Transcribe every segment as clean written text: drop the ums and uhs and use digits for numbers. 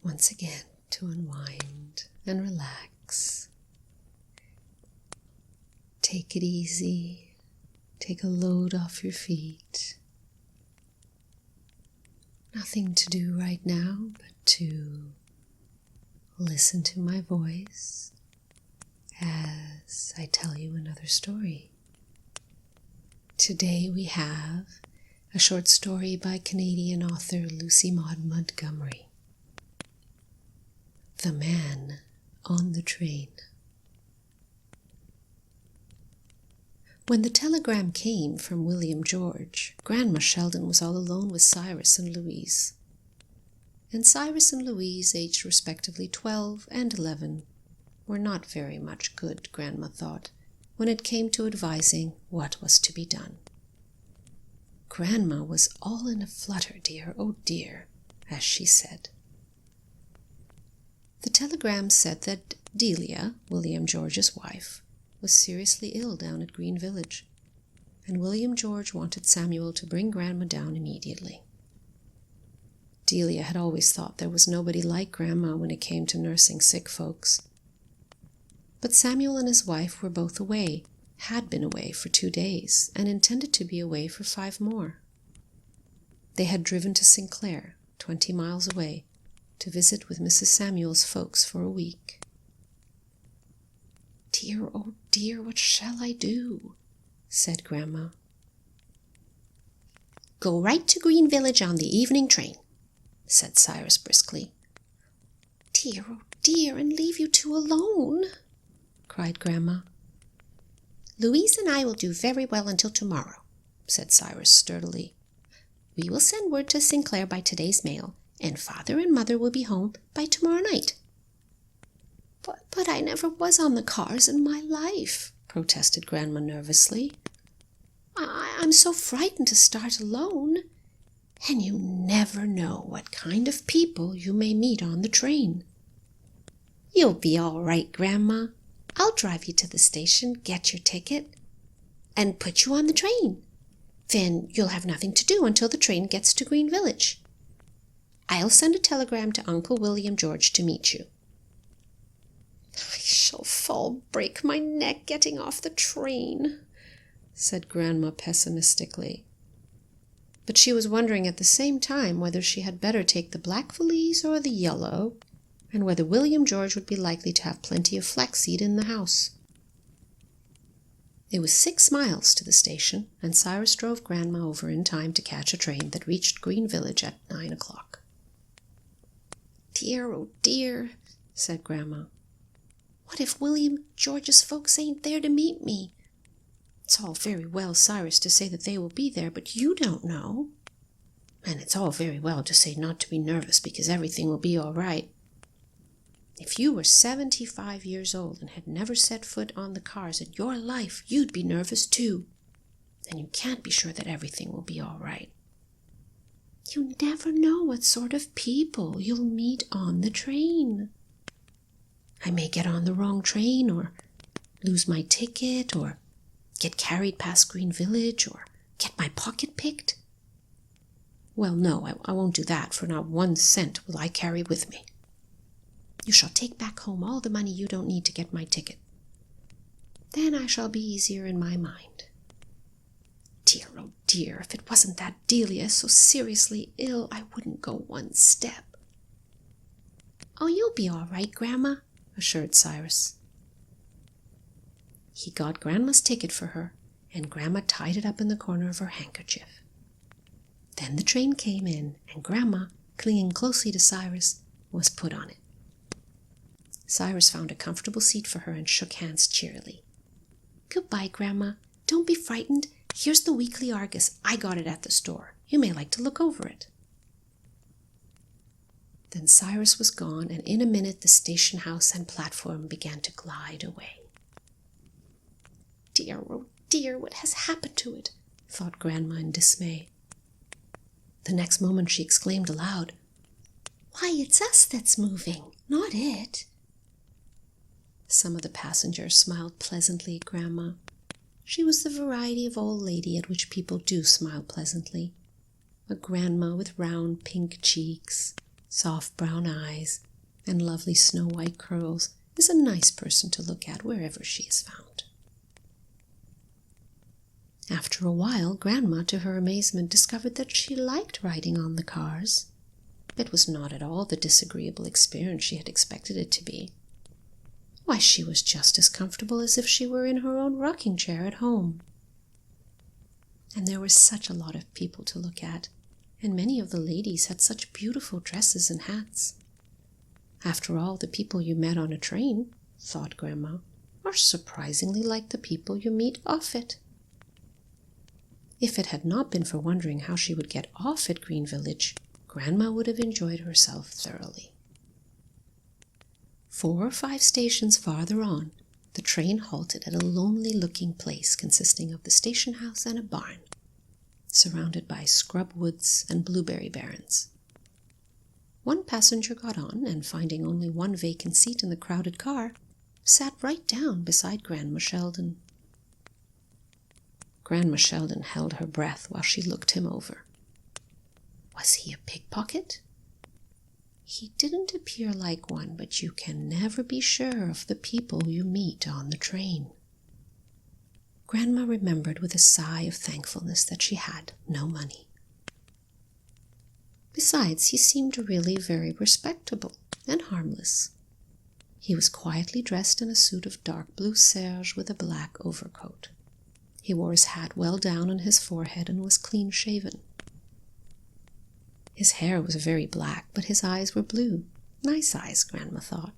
once again to unwind and relax. Take it easy. Take a load off your feet. Nothing to do right now but to listen to my voice as I tell you another story. Today we have a short story by Canadian author Lucy Maud Montgomery. The Man on the Train. When the telegram came from William George, Grandma Sheldon was all alone with Cyrus and Louise. And Cyrus and Louise, aged respectively 12 and 11, were not very much good, Grandma thought, when it came to advising what was to be done. Grandma was all in a flutter, dear, oh dear, as she said. The telegram said that Delia, William George's wife, was seriously ill down at Green Village, and William George wanted Samuel to bring Grandma down immediately. Delia had always thought there was nobody like Grandma when it came to nursing sick folks. But Samuel and his wife were both away, had been away for 2 days, and intended to be away for 5 more. They had driven to Sinclair, 20 miles away, to visit with Mrs. Samuel's folks for a week. "Dear, oh dear, what shall I do?" said Grandma. "Go right to Green Village on the evening train," said Cyrus briskly. "Dear, oh dear, and leave you two alone?" cried Grandma. "Louise and I will do very well until tomorrow," said Cyrus sturdily. "We will send word to Sinclair by today's mail, and Father and Mother will be home by tomorrow night." But I never was on the cars in my life," protested Grandma nervously. I'm so frightened to start alone, and you never know what kind of people you may meet on the train." "You'll be all right, Grandma. I'll drive you to the station, get your ticket, and put you on the train. Then you'll have nothing to do until the train gets to Green Village. I'll send a telegram to Uncle William George to meet you." "I shall break my neck getting off the train," said Grandma pessimistically. But she was wondering at the same time whether she had better take the black valise or the yellow, and whether William George would be likely to have plenty of flaxseed in the house. It was 6 miles to the station, and Cyrus drove Grandma over in time to catch a train that reached Green Village at 9 o'clock. "Dear, oh dear," said Grandma. "What if William George's folks ain't there to meet me? It's all very well, Cyrus, to say that they will be there, but you don't know. And it's all very well to say not to be nervous because everything will be all right. If you were 75 years old and had never set foot on the cars in your life, you'd be nervous too. And you can't be sure that everything will be all right. You never know what sort of people you'll meet on the train. I may get on the wrong train, or lose my ticket, or get carried past Green Village, or get my pocket picked. Well, no, I won't do that, for not 1 cent will I carry with me. You shall take back home all the money you don't need to get my ticket. Then I shall be easier in my mind. Dear, oh dear, if it wasn't that Delia so seriously ill, I wouldn't go 1 step." "Oh, you'll be all right, Grandma," assured Cyrus. He got Grandma's ticket for her, and Grandma tied it up in the corner of her handkerchief. Then the train came in, and Grandma, clinging closely to Cyrus, was put on it. Cyrus found a comfortable seat for her and shook hands cheerily. "Goodbye, Grandma. Don't be frightened. Here's the Weekly Argus. I got it at the store. You may like to look over it." Then Cyrus was gone, and in a minute the station house and platform began to glide away. "Dear, oh dear, what has happened to it?" thought Grandma in dismay. The next moment she exclaimed aloud, "Why, it's us that's moving, not it." Some of the passengers smiled pleasantly at Grandma. She was the variety of old lady at which people do smile pleasantly. A grandma with round pink cheeks, soft brown eyes, and lovely snow-white curls, is a nice person to look at wherever she is found. After a while, Grandma, to her amazement, discovered that she liked riding on the cars. It was not at all the disagreeable experience she had expected it to be. Why, she was just as comfortable as if she were in her own rocking chair at home. And there were such a lot of people to look at, and many of the ladies had such beautiful dresses and hats. After all, the people you met on a train, thought Grandma, are surprisingly like the people you meet off it. If it had not been for wondering how she would get off at Green Village, Grandma would have enjoyed herself thoroughly. 4 or 5 stations farther on, the train halted at a lonely-looking place consisting of the station house and a barn, surrounded by scrub woods and blueberry barrens. One passenger got on, and finding only one vacant seat in the crowded car, sat right down beside Grandma Sheldon. Grandma Sheldon held her breath while she looked him over. Was he a pickpocket? He didn't appear like one, but you can never be sure of the people you meet on the train. Grandma remembered with a sigh of thankfulness that she had no money. Besides, he seemed really very respectable and harmless. He was quietly dressed in a suit of dark blue serge with a black overcoat. He wore his hat well down on his forehead and was clean-shaven. His hair was very black, but his eyes were blue. Nice eyes, Grandma thought.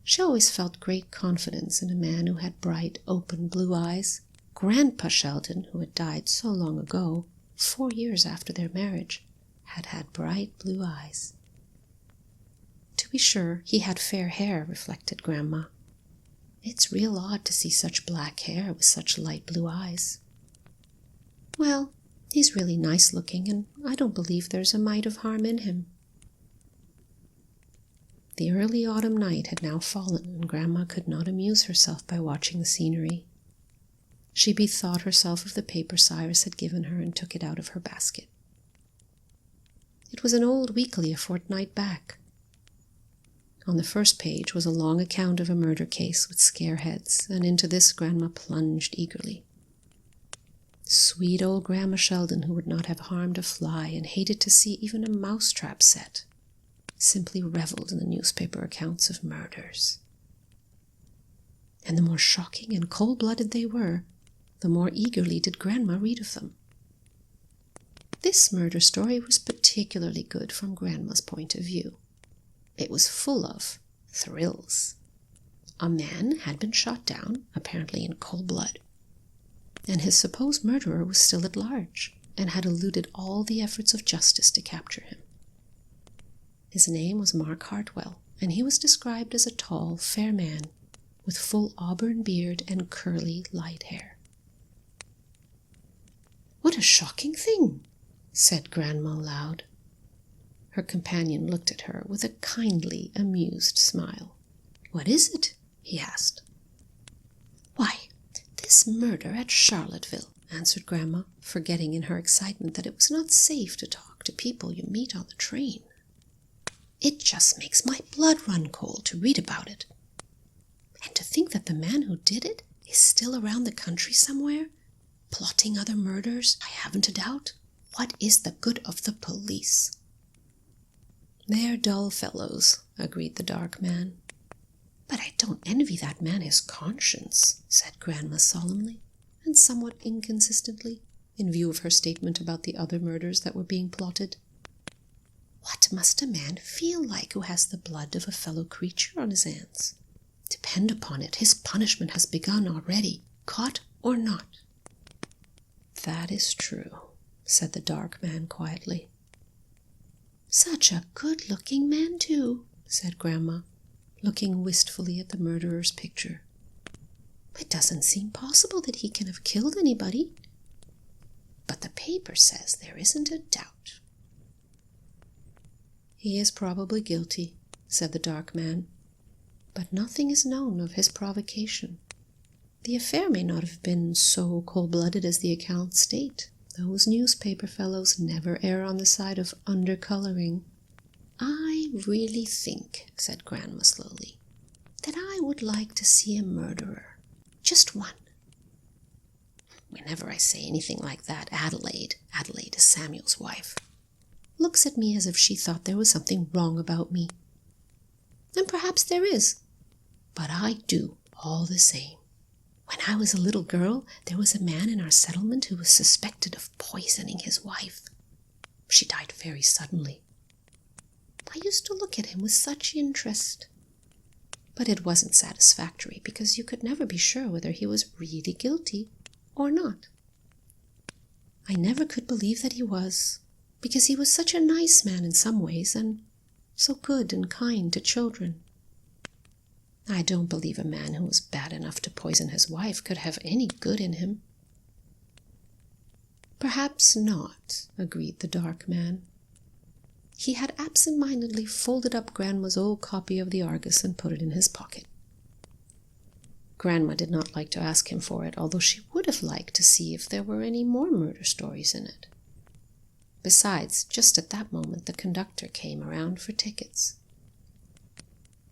She always felt great confidence in a man who had bright, open blue eyes. Grandpa Sheldon, who had died so long ago, 4 years after their marriage, had bright blue eyes. To be sure, he had fair hair, reflected Grandma. It's real odd to see such black hair with such light blue eyes. Well, he's really nice-looking, and I don't believe there's a mite of harm in him. The early autumn night had now fallen, and Grandma could not amuse herself by watching the scenery. She bethought herself of the paper Cyrus had given her and took it out of her basket. It was an old weekly, a fortnight back. On the first page was a long account of a murder case with scare heads, and into this Grandma plunged eagerly. Sweet old Grandma Sheldon, who would not have harmed a fly and hated to see even a mousetrap set, simply reveled in the newspaper accounts of murders. And the more shocking and cold-blooded they were, the more eagerly did Grandma read of them. This murder story was particularly good from Grandma's point of view. It was full of thrills. A man had been shot down, apparently in cold blood, and his supposed murderer was still at large and had eluded all the efforts of justice to capture him. His name was Mark Hartwell, and he was described as a tall, fair man with full auburn beard and curly, light hair. "What a shocking thing!" said Grandma aloud. Her companion looked at her with a kindly, amused smile. "What is it?" he asked. "Why, this murder at Charlottesville," answered Grandma, forgetting in her excitement that it was not safe to talk to people you meet on the train. "It just makes my blood run cold to read about it. And to think that the man who did it is still around the country somewhere, plotting other murders, I haven't a doubt. What is the good of the police?" "They're dull fellows," agreed the dark man. "But I don't envy that man his conscience," said Grandma solemnly, and somewhat inconsistently, in view of her statement about the other murders that were being plotted. "What must a man feel like who has the blood of a fellow creature on his hands? Depend upon it, his punishment has begun already, caught or not." "That is true," said the dark man quietly. "Such a good-looking man, too," said Grandma, looking wistfully at the murderer's picture. "It doesn't seem possible that he can have killed anybody. But the paper says there isn't a doubt." "He is probably guilty," said the dark man, "but nothing is known of his provocation. The affair may not have been so cold-blooded as the accounts state. Those newspaper fellows never err on the side of undercoloring." I really think, said Grandma slowly, that I would like to see a murderer. Just one. Whenever I say anything like that, Adelaide is Samuel's wife, looks at me as if she thought there was something wrong about me. And perhaps there is, but I do all the same. When I was a little girl, there was a man in our settlement who was suspected of poisoning his wife. She died very suddenly. I used to look at him with such interest. But it wasn't satisfactory, because you could never be sure whether he was really guilty or not. I never could believe that he was, because he was such a nice man in some ways, and so good and kind to children. I don't believe a man who was bad enough to poison his wife could have any good in him. Perhaps not, agreed the dark man. He had absent-mindedly folded up Grandma's old copy of the Argus and put it in his pocket. Grandma did not like to ask him for it, although she would have liked to see if there were any more murder stories in it. Besides, just at that moment the conductor came around for tickets.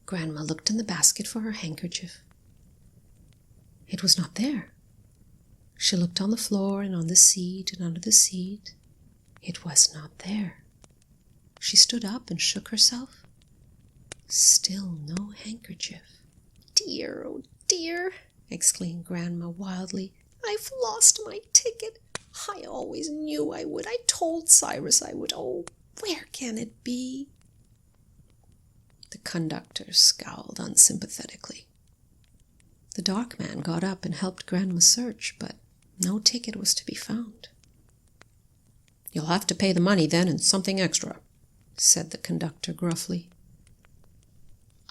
Grandma looked in the basket for her handkerchief. It was not there. She looked on the floor and on the seat and under the seat. It was not there. She stood up and shook herself. Still no handkerchief. Dear, oh dear, exclaimed Grandma wildly. I've lost my ticket. I always knew I would. I told Cyrus I would. Oh, where can it be? The conductor scowled unsympathetically. The dark man got up and helped Grandma search, but no ticket was to be found. You'll have to pay the money then, and something extra, said the conductor gruffly.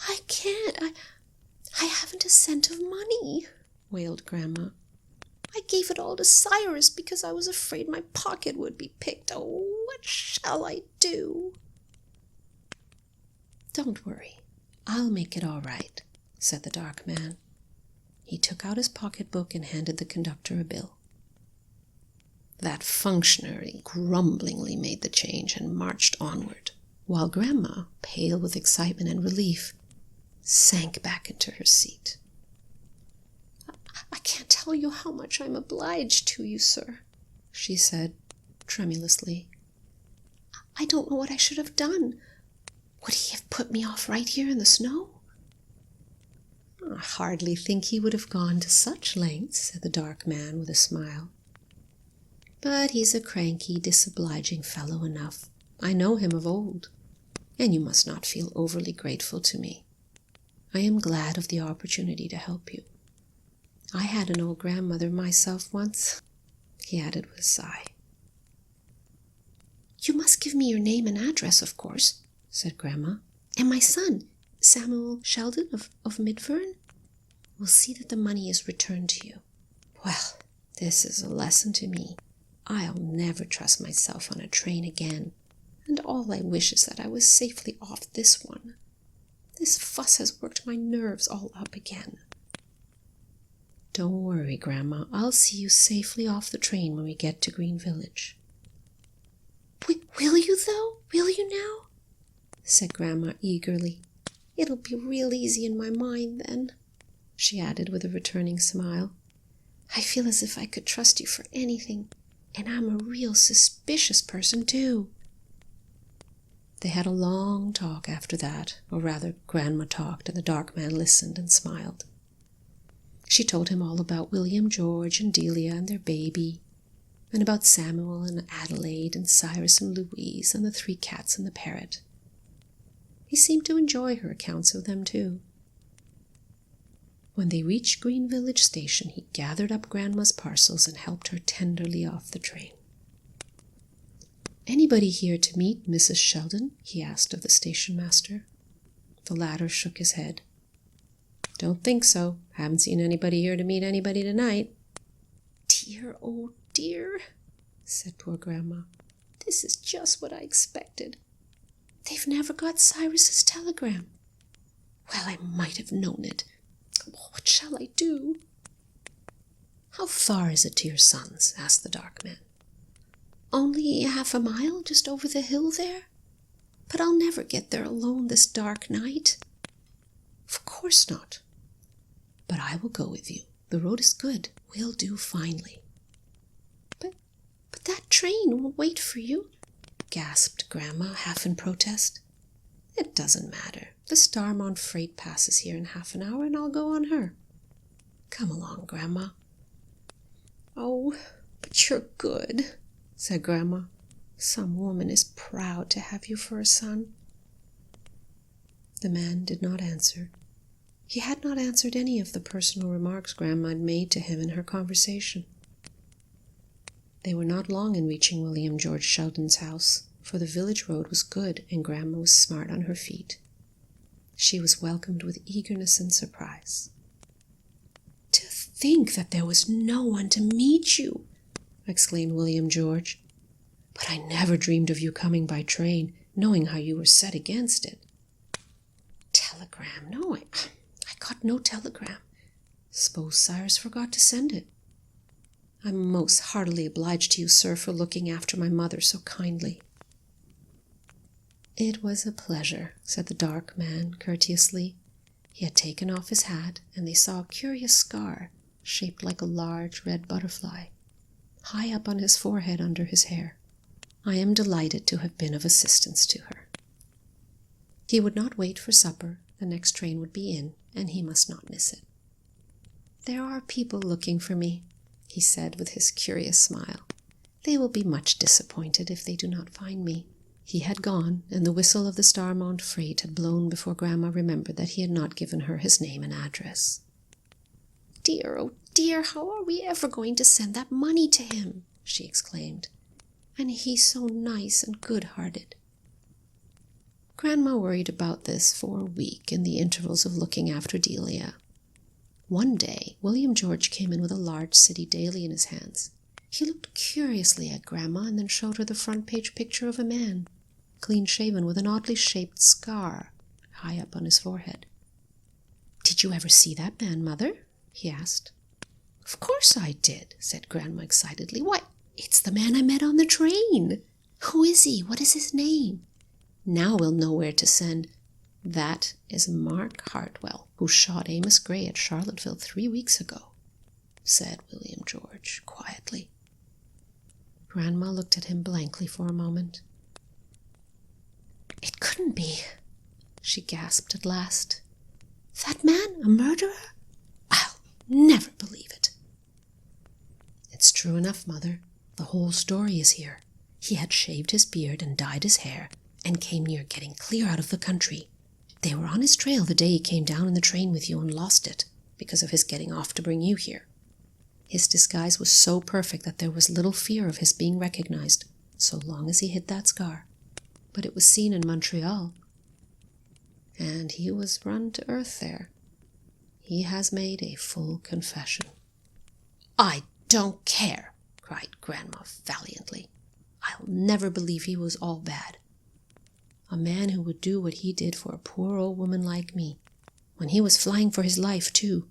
I can't. I haven't a cent of money, wailed Grandma. I gave it all to Cyrus because I was afraid my pocket would be picked. Oh, what shall I do? Don't worry. I'll make it all right, said the dark man. He took out his pocketbook and handed the conductor a bill. That functionary grumblingly made the change and marched onward, while Grandma, pale with excitement and relief, sank back into her seat. I can't tell you how much I'm obliged to you, sir, she said tremulously. I don't know what I should have done. Would he have put me off right here in the snow? I hardly think he would have gone to such lengths, said the dark man with a smile. But he's a cranky, disobliging fellow enough. I know him of old, and you must not feel overly grateful to me. I am glad of the opportunity to help you. I had an old grandmother myself once, he added with a sigh. You must give me your name and address, of course, said Grandma. And my son, Samuel Sheldon of Midfern, will see that the money is returned to you. Well, this is a lesson to me. I'll never trust myself on a train again, and all I wish is that I was safely off this one. This fuss has worked my nerves all up again. Don't worry, Grandma. I'll see you safely off the train when we get to Green Village. Will you, though? Will you now? Said Grandma eagerly. It'll be real easy in my mind then, she added with a returning smile. I feel as if I could trust you for anything, and I'm a real suspicious person, too. They had a long talk after that, or rather, Grandma talked, and the dark man listened and smiled. She told him all about William George and Delia and their baby, and about Samuel and Adelaide and Cyrus and Louise and the 3 cats and the parrot. He seemed to enjoy her accounts of them, too. When they reached Green Village Station, he gathered up Grandma's parcels and helped her tenderly off the train. Anybody here to meet Mrs. Sheldon? He asked of the station master. The latter shook his head. Don't think so. Haven't seen anybody here to meet anybody tonight. Dear, oh dear, said poor Grandma. This is just what I expected. They've never got Cyrus's telegram. Well, I might have known it. What shall I do? How far is it to your son's? Asked the dark man. Only half a mile, just over the hill there. But I'll never get there alone this dark night. Of course not. But I will go with you. The road is good. We'll do finely. But that train will wait for you, gasped Grandma, half in protest. It doesn't matter. The Starmont freight passes here in half an hour, and I'll go on her. Come along, Grandma. Oh, but you're good, said Grandma. Some woman is proud to have you for a son. The man did not answer. He had not answered any of the personal remarks Grandma had made to him in her conversation. They were not long in reaching William George Sheldon's house, for the village road was good and Grandma was smart on her feet. She was welcomed with eagerness and surprise. To think that there was no one to meet you, exclaimed William George. But I never dreamed of you coming by train, knowing how you were set against it. Telegram? No, I got no telegram. Suppose Cyrus forgot to send it. I'm most heartily obliged to you, sir, for looking after my mother so kindly. It was a pleasure, said the dark man courteously. He had taken off his hat, and they saw a curious scar, shaped like a large red butterfly, high up on his forehead under his hair. I am delighted to have been of assistance to her. He would not wait for supper. The next train would be in, and he must not miss it. There are people looking for me, he said with his curious smile. They will be much disappointed if they do not find me. He had gone, and the whistle of the Starmont freight had blown before Grandma remembered that he had not given her his name and address. Dear, oh dear, how are we ever going to send that money to him? She exclaimed. And he's so nice and good-hearted. Grandma worried about this for a week in the intervals of looking after Delia. One day, William George came in with a large city daily in his hands. He looked curiously at Grandma and then showed her the front-page picture of a man, clean-shaven with an oddly shaped scar high up on his forehead. Did you ever see that man, Mother? He asked. Of course I did, said Grandma excitedly. Why, it's the man I met on the train. Who is he? What is his name? Now we'll know where to send. That is Mark Hartwell, who shot Amos Gray at Charlottesville 3 weeks ago, said William George quietly. Grandma looked at him blankly for a moment. It couldn't be, she gasped at last. That man a murderer? I'll never believe it. It's true enough, Mother. The whole story is here. He had shaved his beard and dyed his hair, and came near getting clear out of the country. They were on his trail the day he came down in the train with you and lost it, because of his getting off to bring you here. His disguise was so perfect that there was little fear of his being recognized, so long as he hid that scar. But it was seen in Montreal, and he was run to earth there. He has made a full confession. I don't care, cried Grandma valiantly. I'll never believe he was all bad. A man who would do what he did for a poor old woman like me, when he was flying for his life, too.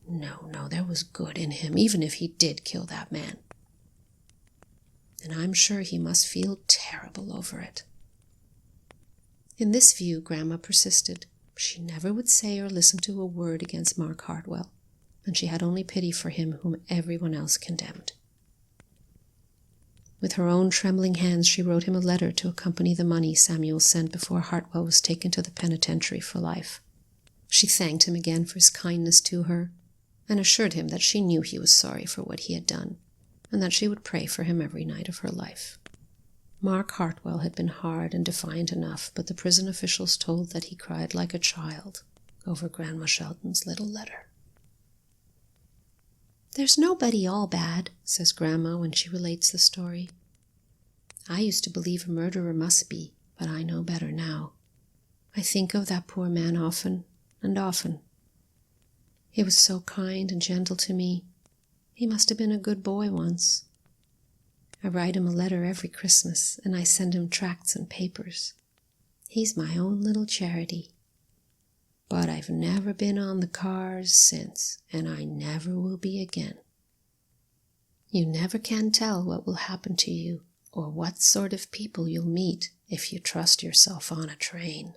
No, there was good in him, even if he did kill that man. And I'm sure he must feel terrible over it. In this view, Grandma persisted. She never would say or listen to a word against Mark Hartwell, and she had only pity for him whom everyone else condemned. With her own trembling hands, she wrote him a letter to accompany the money Samuel sent before Hartwell was taken to the penitentiary for life. She thanked him again for his kindness to her, and assured him that she knew he was sorry for what he had done, and that she would pray for him every night of her life. Mark Hartwell had been hard and defiant enough, but the prison officials told that he cried like a child over Grandma Sheldon's little letter. There's nobody all bad, says Grandma when she relates the story. I used to believe a murderer must be, but I know better now. I think of that poor man often and often. He was so kind and gentle to me. He must have been a good boy once. I write him a letter every Christmas, and I send him tracts and papers. He's my own little charity. But I've never been on the cars since, and I never will be again. You never can tell what will happen to you or what sort of people you'll meet if you trust yourself on a train.